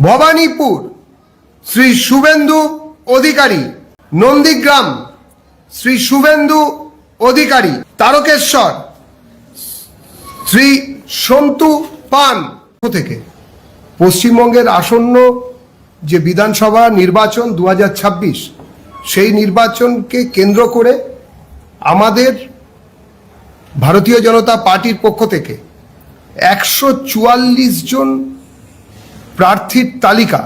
ভবানীপুর শ্রী শুভেন্দু অধিকারী, নন্দীগ্রাম শ্রী শুভেন্দু অধিকারী, তারকেশ্বর শ্রী সন্তু পান থেকে পশ্চিমবঙ্গের আসন্ন যে বিধানসভা নির্বাচন 2026 সেই নির্বাচনকে কেন্দ্র করে আমাদের ভারতীয় জনতা পার্টির পক্ষ থেকে 144 জন প্রার্থীর তালিকা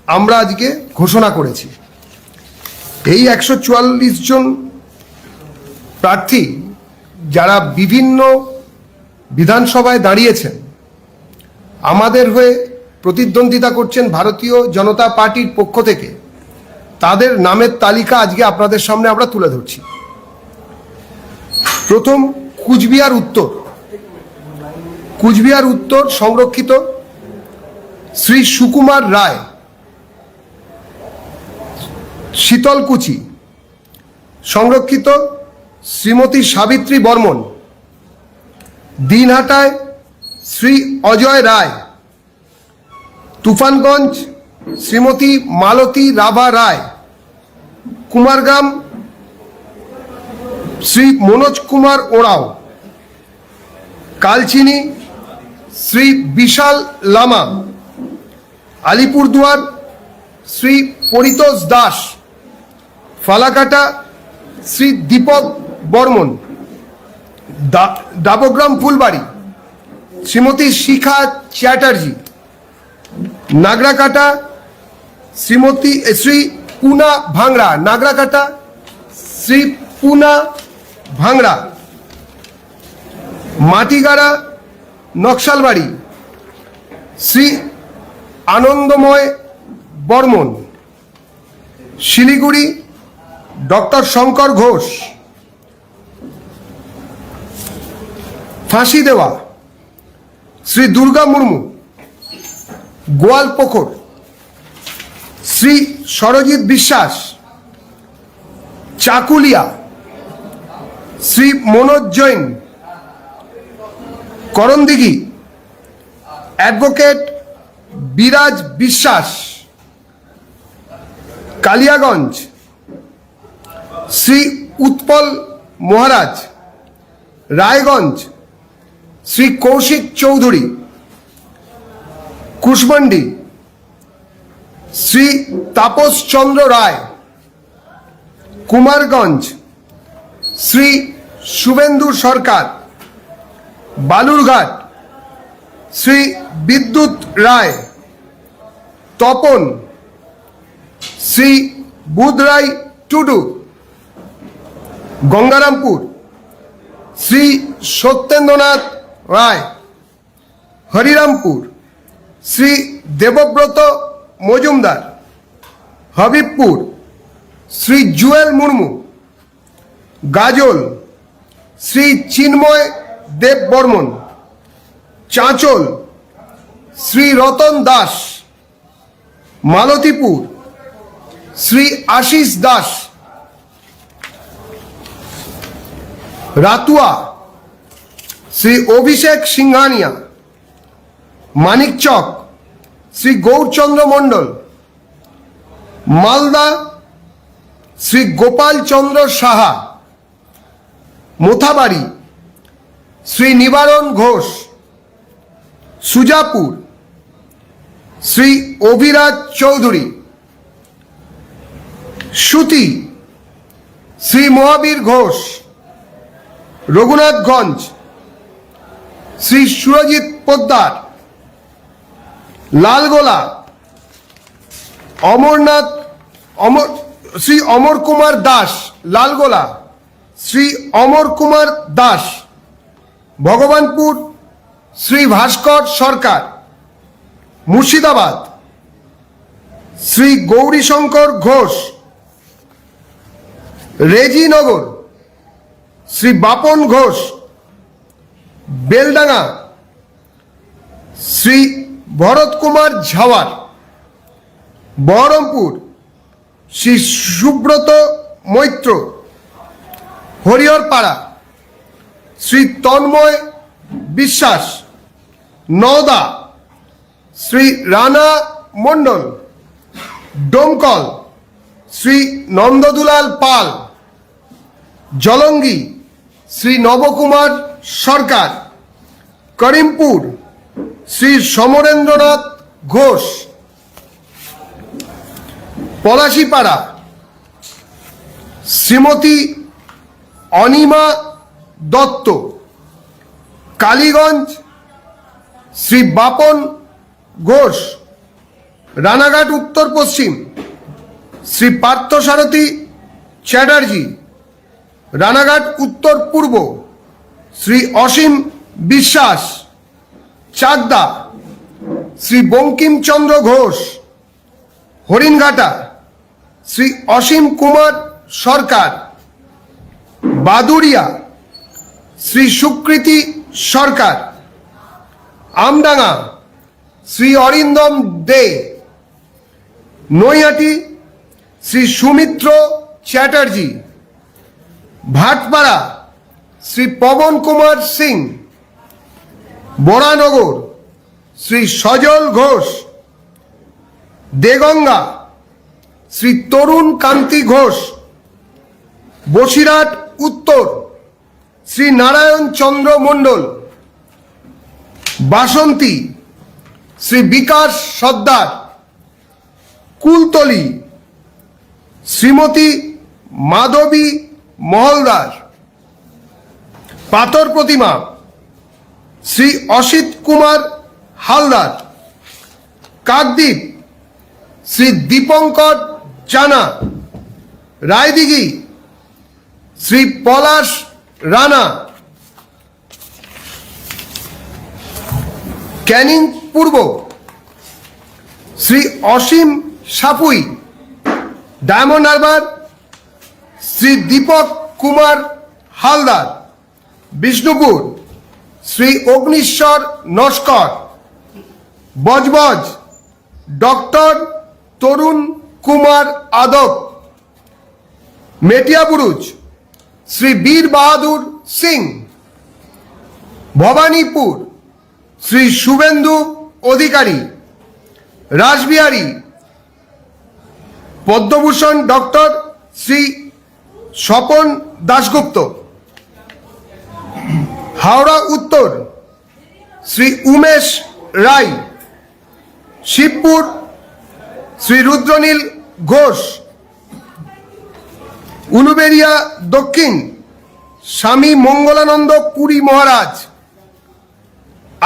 আমরা আজকে ঘোষণা করেছি। এই 144 জন প্রার্থী যারা বিভিন্ন বিধানসভায় দাঁড়িয়েছেন, আমাদের হয়ে প্রতিদ্বন্দ্বিতা করছেন ভারতীয় জনতা পার্টির পক্ষ থেকে, তাদের নামের তালিকা আজকে আপনাদের সামনে আমরা তুলে ধরছি। প্রথম কুচবিহার উত্তর সংরক্ষিত শ্রী সুকুমার রায়, শীতলকুচি সংরক্ষিত শ্রীমতী সাবিত্রী বর্মন, দিনহাটায় শ্রী অজয় রায়, তুফানগঞ্জ শ্রীমতী মালতী রাভা রায়, কুমারগ্রাম শ্রী মনোজ কুমার ওরাও, কালচিনি শ্রী বিশাল লামা, আলিপুরদুয়ার শ্রী পরিতোষ দাস, ফালাকাটা শ্রী দীপক বর্মন, ডাবগ্রাম ফুলবাড়ি শ্রীমতী শিখা চ্যাটার্জি, নাগরাকাটা শ্রী পুনা ভাংড়া, নাগরাকাটা শ্রী পুনা ভাংড়া, মাটিগাড়া নকশালবাড়ি শ্রী আনন্দময় বর্মন, শিলিগুড়ি ডক্টর শঙ্কর ঘোষ, ফাঁসি দেওয়া শ্রী দুর্গা মুর্মু, গোয়ালপুকুর শ্রী সরজিৎ বিশ্বাস, চাকুলিয়া শ্রী মনোজ জৈন, করণদিঘি অ্যাডভোকেট বিরাজ বিশ্বাস, কালিয়াগঞ্জ শ্রী উৎপল মহারাজ, রায়গঞ্জ শ্রী কৌশিক চৌধুরী, কুশমন্ডি শ্রী তাপস চন্দ্র রায়, কুমারগঞ্জ শ্রী শুভেন্দু সরকার, বালুরঘাট শ্রী বিদ্যুৎ রায়, তপন শ্রী বুধরাই টুডু, গঙ্গারামপুর শ্রী সত্যেন্দ্রনাথ রায়, হরিরামপুর শ্রী দেবব্রত মজুমদার, হবিবপুর শ্রী জুয়েল মুর্মু, গাজল শ্রী চিন্ময় দেব বর্মন, চাঁচল শ্রী রতন দাস, মালতীপুর শ্রী আশিস দাস, রাতুয়া শ্রী অভিষেক সিংহানিয়া, মানিকচক শ্রী গৌরচন্দ্র মণ্ডল, মালদা শ্রী গোপাল চন্দ্র সাহা, মোথাবাড়ি শ্রী নিবারণ ঘোষ, সুজাপুর শ্রী অভিরাজ চৌধুরী, সুতি শ্রী মহাবীর ঘোষ, রঘুনাথগঞ্জ শ্রী সুরজিৎ পোদ্দার, লালগোলা শ্রী অমর কুমার দাস, লালগোলা শ্রী অমর কুমার দাস, ভগবানপুর শ্রী ভাস্কর সরকার, মুর্শিদাবাদ শ্রী গৌরীশঙ্কর ঘোষ, রেজিনগর শ্রী বাপন ঘোষ, বেলডাঙ্গা শ্রী ভরত কুমার ঝাওয়ার, বহরমপুর শ্রী সুব্রত মৈত্র, হরিহরপাড়া শ্রী তন্ময় বিশ্বাস, নওদা শ্রী রানা মণ্ডল। ডোমকল শ্রী নন্দদুলাল পাল। জলঙ্গি শ্রী নবকুমার সরকার। করিমপুর শ্রী সমরেন্দ্রনাথ ঘোষ। পলাশিপাড়া শ্রীমতী অনিমা দত্ত। কালীগঞ্জ শ্রী বাপন ঘোষ। রানাঘাট উত্তর পশ্চিম শ্রী পার্থসারথী চ্যাটার্জি। রানাঘাট উত্তর পূর্ব শ্রী অসীম বিশ্বাস। চাকদা শ্রী বঙ্কিমচন্দ্র ঘোষ। হরিণঘাটা শ্রী অসীম কুমার সরকার। বাদুড়িয়া শ্রী সুকৃতি সরকার। আমডাঙ্গা শ্রী অরিন্দম দে। নৈহাটি শ্রী সুমিত্র চ্যাটার্জি। ভাটপাড়া শ্রী পবন কুমার সিং। বরানগর শ্রী সজল ঘোষ। দেগঙ্গা শ্রী তরুণ কান্তি ঘোষ। বসিরহাট উত্তর শ্রী নারায়ণ চন্দ্র মণ্ডল। বাসন্তী শ্রী বিকাশ সর্দার। কুলতলি শ্রীমতী মাধবী মহলদার। পাথর প্রতিমা শ্রী অসিত কুমার হালদার। কাকদ্বীপ শ্রী দীপঙ্কর জানা। রায়দিঘি শ্রী পলাশ রানা। ক্যানিং পূর্ব শ্রী অসীম সাপুই। ডায়মন্ড হারবার শ্রী দীপক কুমার হালদার। বিষ্ণুপুর শ্রী অগ্নিশ্বর নস্কর। বজবজ ডক্টর তরুণ কুমার আদক। মেটিয়াবুরুজ শ্রী বীর বাহাদুর সিং। ভবানীপুর শ্রী শুভেন্দু অধিকারী। রাসবিহারী পদ্মভূষণ ডক্টর শ্রী স্বপন দাশগুপ্ত। হাওড়া উত্তর শ্রী উমেশ রায়। শিবপুর শ্রী রুদ্রনীল ঘোষ। উলুবেড়িয়া দক্ষিণ স্বামী মঙ্গলানন্দ পুরী মহারাজ।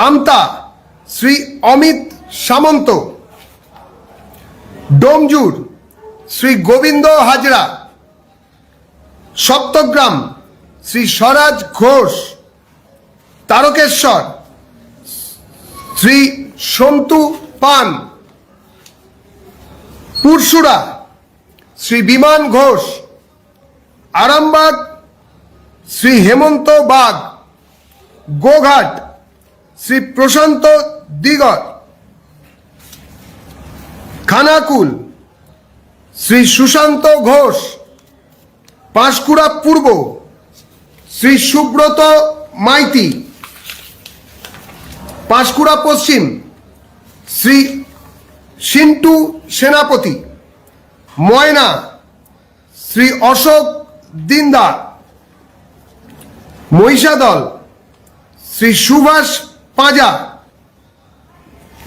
আমতা শ্রী অমিত সামন্ত। ডোমজুর শ্রী গোবিন্দ হাজরা। সপ্তগ্রাম শ্রী স্বরাজ ঘোষ। তারকেশ্বর শ্রী সন্তু পান। পুরসুরা শ্রী বিমান ঘোষ। আরামবাগ শ্রী হেমন্ত বাগ। গোঘাট শ্রী প্রশান্ত দিগর। খানাকুল শ্রী সুশান্ত ঘোষ। পাঁশকুড়া পূর্ব শ্রী সুব্রত মাইতি। পাঁশকুড়া পশ্চিম শ্রী সিন্টু সেনাপতি। ময়না শ্রী অশোক দিনদার। মহিষাদল শ্রী সুভাষ পাঁজা।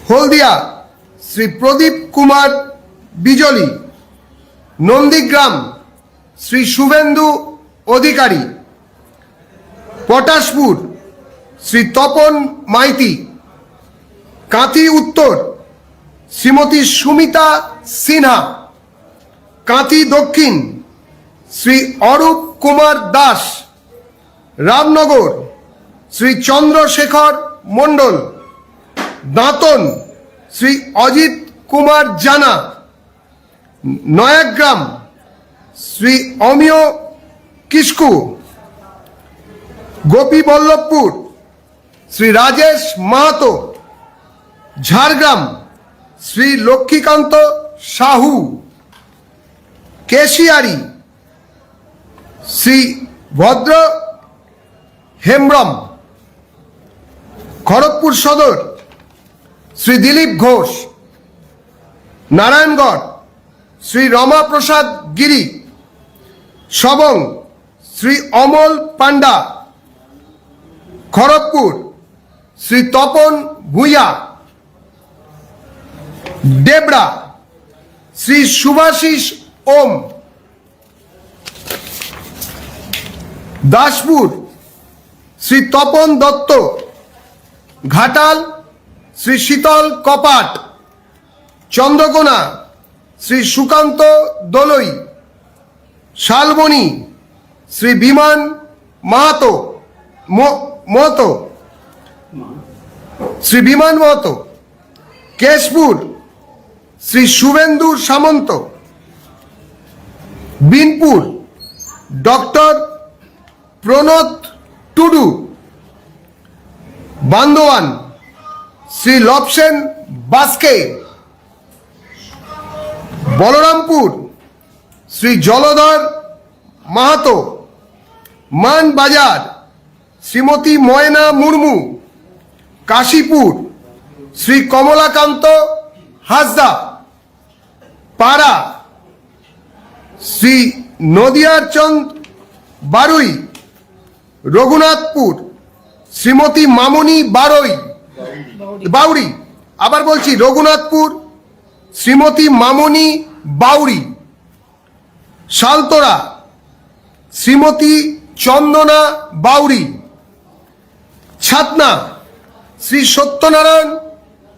হলদিয়া শ্রী প্রদীপ কুমার বিজলি। নন্দীগ্রাম শ্রী শুভেন্দু অধিকারী। পটাশপুর শ্রী তপন মাইতি। কাঁথি উত্তর শ্রীমতী সুমিতা সিনহা। কাঁথি দক্ষিণ শ্রী অরূপ কুমার দাস। রামনগর শ্রী চন্দ্রশেখর মণ্ডল। দাঁতন শ্রী অজিত কুমার জানা। নয়াগ্রাম শ্রী অমিয় কিস্কু। গোপীবল্লভপুর শ্রী রাজেশ মাহাতো। ঝাড়গ্রাম শ্রী লক্ষ্মীকান্ত সাহু। কেশিয়ারি শ্রী ভদ্র হেমব্রম। খড়গপুর সদর শ্রী দিলীপ ঘোষ। নারায়ণগড় শ্রী রমাপ্রসাদ গিরি, সবং শ্রী অমল পান্ডা, খড়গপুর শ্রী তপন ভূঁইয়া, ডেবরা শ্রী শুভাশিস ওম, দাসপুর শ্রী তপন দত্ত, ঘাটাল শ্রী শীতল কপাট, চন্দ্রকোনা শ্রী সুকান্ত দলই, শালবনী শ্রী বিমান মাহাতো মহতো, শ্রী বিমান মহতো, কেশপুর শ্রী শুভেন্দু সামন্ত, বিনপুর ডক্টর প্রণত টুডু, বান্দোয়ান শ্রী লবসেন বাস্কে, বলরামপুর শ্রী জলধর মাহাতো, মানবাজার শ্রীমতী ময়না মুর্মু, কাশীপুর শ্রী কমলাকান্ত হাসদা, পাড়া শ্রী নদিয়ারচন্দ বারুই, রঘুনাথপুর শ্রীমতী মামনি বাউরি, আবার বলছি রঘুনাথপুর শ্রীমতী মামনি বাউরি, শালতোরা শ্রীমতী চন্দনা বাউরি, ছাতনা শ্রী সত্যনারায়ণ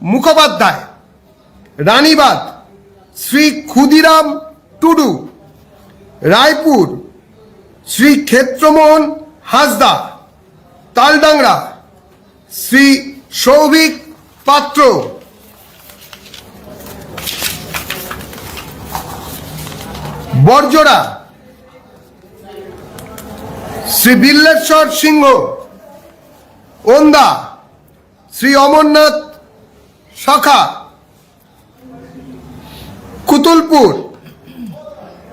মুখোপাধ্যায়, রানীবাদ শ্রী ক্ষুদিরাম টুডু, রায়পুর শ্রী ক্ষেত্রমোহন হাসদা, তালডাংরা শ্রী সৌভিক পাত্র, বরজোড়া শ্রী বিল্লেশ্বর সিংহ, ওন্দা শ্রী অমরনাথ শাখা, কুতুলপুর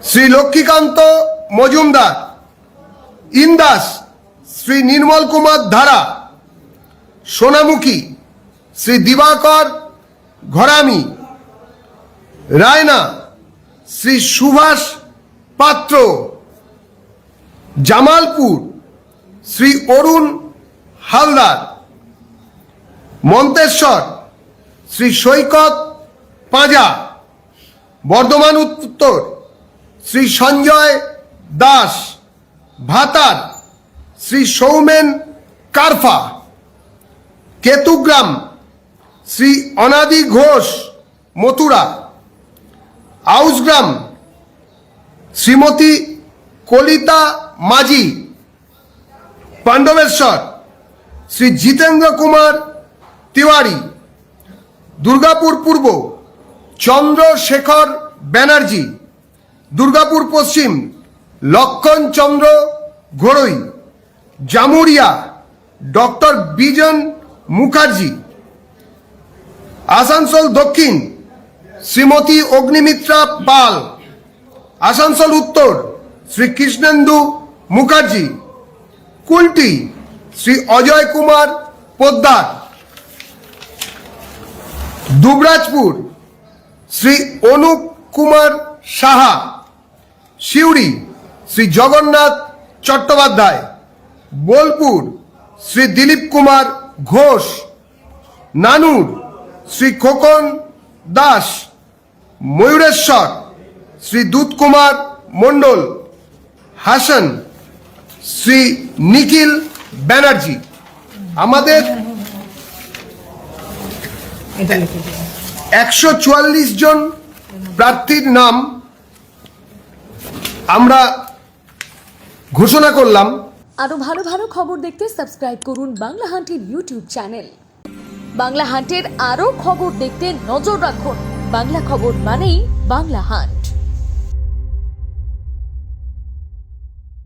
শ্রী লক্ষ্মীকান্ত মজুমদার, ইন্দাস শ্রী নির্মল কুমার ধারা, সোনামুখী শ্রী দিবাকর ঘরামি, রায়না শ্রী সুভাষ পাত্র, জামালপুর শ্রী অরুণ হালদার, মন্তেশ্বর শ্রী সৈকত পাঁজা, বর্ধমান উত্তর শ্রী সঞ্জয় দাস, ভাতার শ্রী সৌমেন কারফা, কেতুগ্রাম শ্রী অনাদি ঘোষ মথুরা, আউসগ্রাম শ্রীমতী কলিতা মাঝি, পাণ্ডবেশ্বর শ্রী জিতেন্দ্র কুমার তিওয়ারি, দুর্গাপুর পূর্ব চন্দ্রশেখর ব্যানার্জি, দুর্গাপুর পশ্চিম লক্ষণ চন্দ্র ঘোড়ই, জামুরিয়া ডক্টর বিজন মুখার্জি, আসানসোল দক্ষিণ শ্রীমতী অগ্নিমিত্রা পাল, আসানসোল উত্তর শ্রী কৃষ্ণেন্দু মুখার্জি, কুলটি শ্রী অজয় কুমার পোদ্দার, দুবরাজপুর শ্রী অনুপ কুমার সাহা, সিউড়ি শ্রী জগন্নাথ চট্টোপাধ্যায়, বোলপুর শ্রী দিলীপ কুমার ঘোষ, নানুর শ্রী খোকন দাস, ময়ূরেশ্বর শ্রী দুধ কুমার মণ্ডল, হাসান শ্রী নিখিল ব্যানার্জি। আমাদের 144 জন প্রার্থীর নাম আমরা ঘোষণা করলাম। আরো ভালো ভালো খবর দেখতে সাবস্ক্রাইব করুন বাংলা হান্টের ইউটিউব চ্যানেল। বাংলা হান্টের আরো খবর দেখতে নজর রাখুন। বাংলা খবর মানেই বাংলা হান্ট।